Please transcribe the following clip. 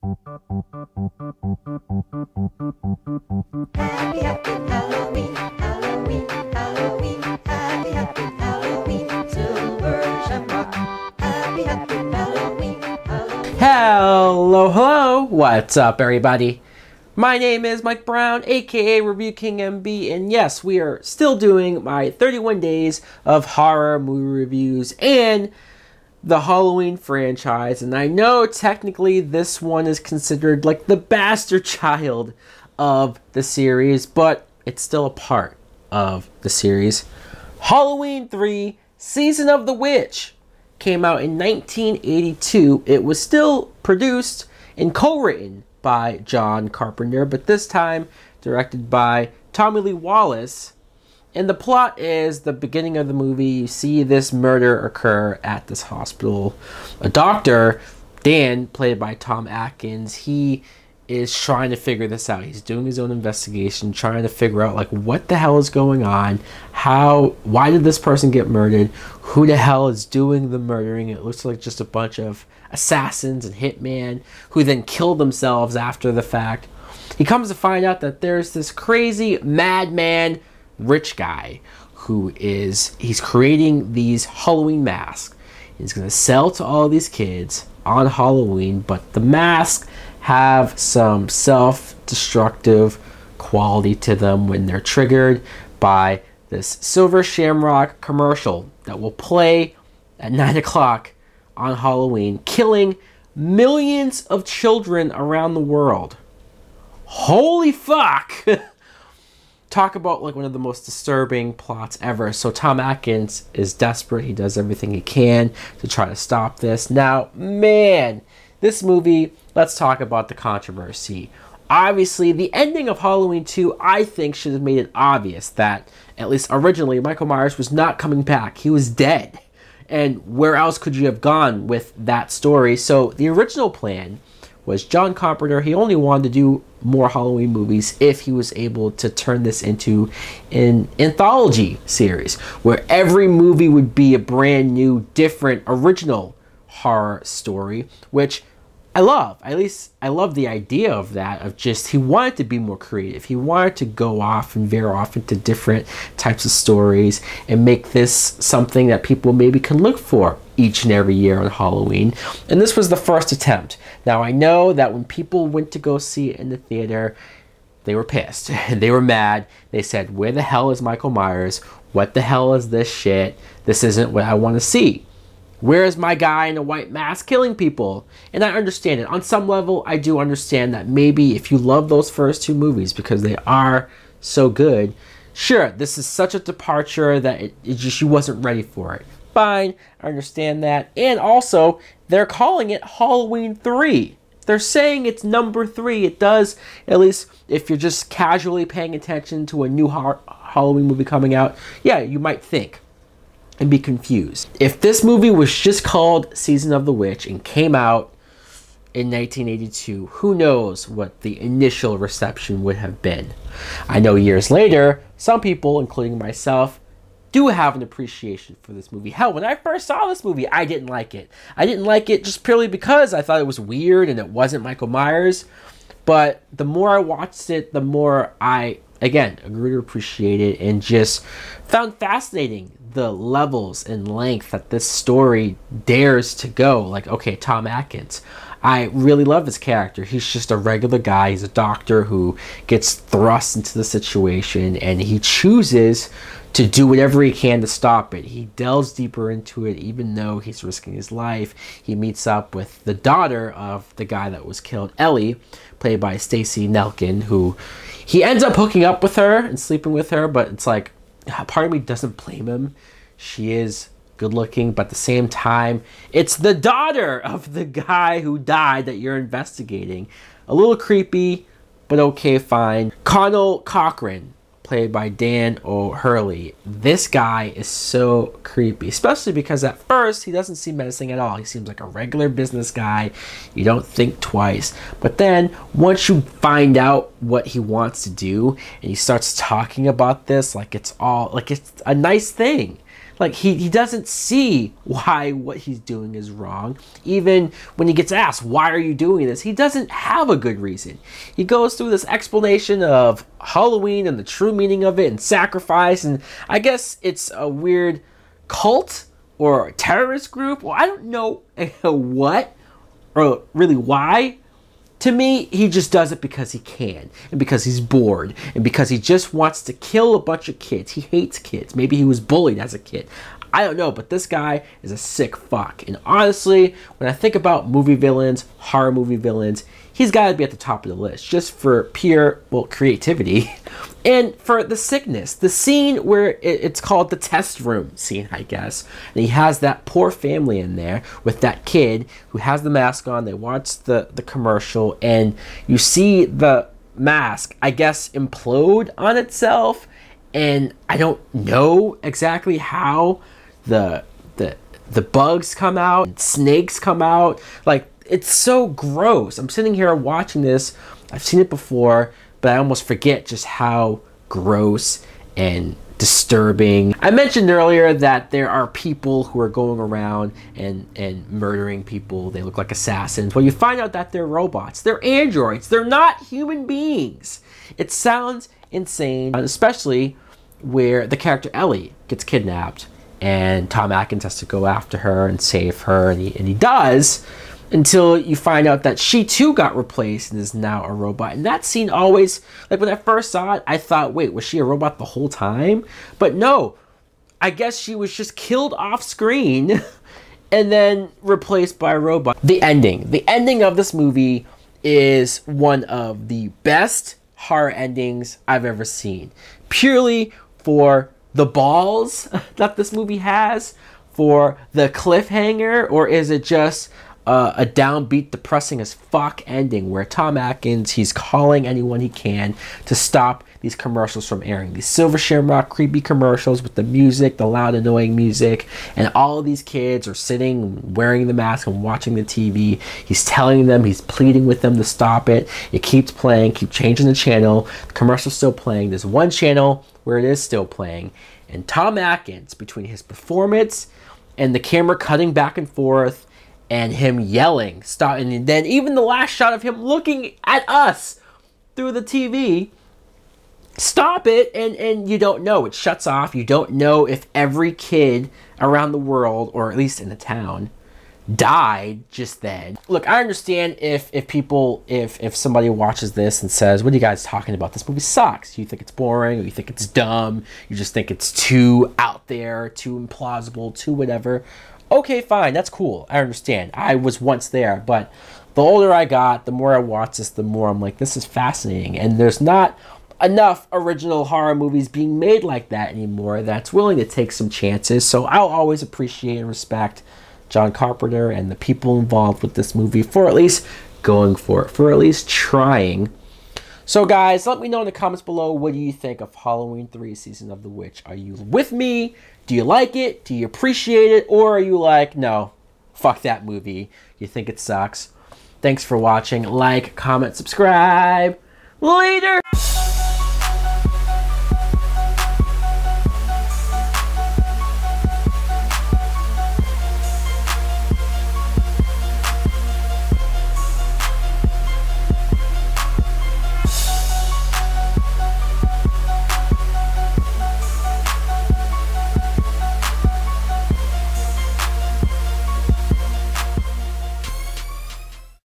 Happy, happy Halloween, Halloween, Halloween. Happy, happy Halloween, Silver Shamrock. Happy, happy Halloween, Halloween. Hello, hello. What's up, everybody? My name is Mike Brown, aka ReviewKingMB, and yes, we are still doing my 31 days of horror movie reviews and the Halloween franchise. And I know technically this one is considered like the bastard child of the series, but it's still a part of the series. Halloween 3 Season of the Witch came out in 1982. It was still produced and co-written by John Carpenter, but this time directed by Tommy Lee Wallace. And the plot is the beginning of the movie. You see this murder occur at this hospital. A doctor, Dan, played by Tom Atkins, he is trying to figure this out. He's doing his own investigation, trying to figure out like what the hell is going on, why did this person get murdered, who the hell is doing the murdering. It looks like just a bunch of assassins and hitmen who then kill themselves after the fact. He comes to find out that there's this crazy madman rich guy who he's creating these Halloween masks. He's going to sell to all these kids on Halloween, but the masks have some self-destructive quality to them when they're triggered by this Silver Shamrock commercial that will play at 9 o'clock on Halloween, killing millions of children around the world. Holy fuck! Talk about like one of the most disturbing plots ever. So Tom Atkins is desperate. He does everything he can to try to stop this. Now, man, this movie, let's talk about the controversy. Obviously, the ending of Halloween 2, I think, should have made it obvious that, at least originally, Michael Myers was not coming back. He was dead. And where else could you have gone with that story? So the original plan was John Carpenter. He only wanted to do more Halloween movies if he was able to turn this into an anthology series where every movie would be a brand new, different, original horror story, which I love. At least I love the idea of that, of just he wanted to be more creative. He wanted to go off and veer off into different types of stories and make this something that people maybe can look for each and every year on Halloween. And this was the first attempt. Now I know that when people went to go see it in the theater, they were pissed. They were mad. They said, where the hell is Michael Myers? What the hell is this shit? This isn't what I want to see. Where is my guy in a white mask killing people? And I understand it. On some level, I do understand that maybe if you love those first two movies because they are so good, sure, this is such a departure that it just, you wasn't ready for it. Fine, I understand that. And also, they're calling it Halloween 3. They're saying it's number 3. It does, at least if you're just casually paying attention to a new Halloween movie coming out, yeah, you might think and be confused. If this movie was just called Season of the Witch and came out in 1982, who knows what the initial reception would have been. I know years later, some people, including myself, do have an appreciation for this movie. Hell, when I first saw this movie, I didn't like it. I didn't like it just purely because I thought it was weird and it wasn't Michael Myers. But the more I watched it, the more I, again, grew to appreciate it and just found fascinating the levels and length that this story dares to go. Like, okay, Tom Atkins, I really love his character. He's just a regular guy. He's a doctor who gets thrust into the situation and he chooses to do whatever he can to stop it. He delves deeper into it, even though he's risking his life. He meets up with the daughter of the guy that was killed, Ellie, played by Stacey Nelkin, who he ends up hooking up with her and sleeping with her, but it's like, part of me doesn't blame him. She is good looking, but at the same time, it's the daughter of the guy who died that you're investigating. A little creepy, but okay, fine. Connell Cochran, played by Dan O'Hurley. This guy is so creepy, especially because at first he doesn't seem menacing at all. He seems like a regular business guy. You don't think twice. But then once you find out what he wants to do and he starts talking about this like it's a nice thing. Like, he doesn't see why what he's doing is wrong. Even when he gets asked, why are you doing this? He doesn't have a good reason. He goes through this explanation of Halloween and the true meaning of it and sacrifice. And I guess it's a weird cult or terrorist group. Well, I don't know what or really why. To me, he just does it because he can, and because he's bored, and because he just wants to kill a bunch of kids. He hates kids. Maybe he was bullied as a kid. I don't know, but this guy is a sick fuck. And honestly, when I think about movie villains, horror movie villains, he's got to be at the top of the list, just for pure, well, creativity. And for the sickness, the scene where it's called the test room scene, I guess. And he has that poor family in there with that kid who has the mask on. They watch the commercial, and you see the mask, I guess, implode on itself. And I don't know exactly how the bugs come out, and snakes come out. Like, it's so gross. I'm sitting here watching this. I've seen it before, but I almost forget just how gross and disturbing. I mentioned earlier that there are people who are going around and murdering people. They look like assassins. Well, you find out that they're robots. They're androids. They're not human beings. It sounds insane, especially where the character Ellie gets kidnapped and Tom Atkins has to go after her and save her, and he does, until you find out that she too got replaced and is now a robot. And that scene always, like when I first saw it, I thought, wait, was she a robot the whole time? But no, I guess she was just killed off screen and then replaced by a robot. The ending of this movie is one of the best horror endings I've ever seen. Purely for the balls that this movie has, for the cliffhanger, or is it just a downbeat, depressing as fuck ending where Tom Atkins, he's calling anyone he can to stop these commercials from airing. These Silver Shamrock creepy commercials with the music, the loud annoying music, and all of these kids are sitting wearing the mask and watching the TV. He's telling them, he's pleading with them to stop it. It keeps playing, keep changing the channel. The commercial's still playing. There's one channel where it is still playing. And Tom Atkins, between his performance and the camera cutting back and forth, and him yelling, stop, and then even the last shot of him looking at us through the TV, stop it, and you don't know. It shuts off. You don't know if every kid around the world, or at least in the town, died just then. Look, I understand if somebody watches this and says, what are you guys talking about? This movie sucks. You think it's boring, or you think it's dumb, you just think it's too out there, too implausible, too whatever. Okay, fine, that's cool. I understand. I was once there, but the older I got, the more I watch this, the more I'm like, this is fascinating. And there's not enough original horror movies being made like that anymore that's willing to take some chances. So I'll always appreciate and respect John Carpenter and the people involved with this movie for at least going for it, for at least trying. So guys, let me know in the comments below, what do you think of Halloween 3 Season of the Witch? Are you with me? Do you like it? Do you appreciate it? Or are you like, no, fuck that movie. You think it sucks? Thanks for watching. Like, comment, subscribe. Later!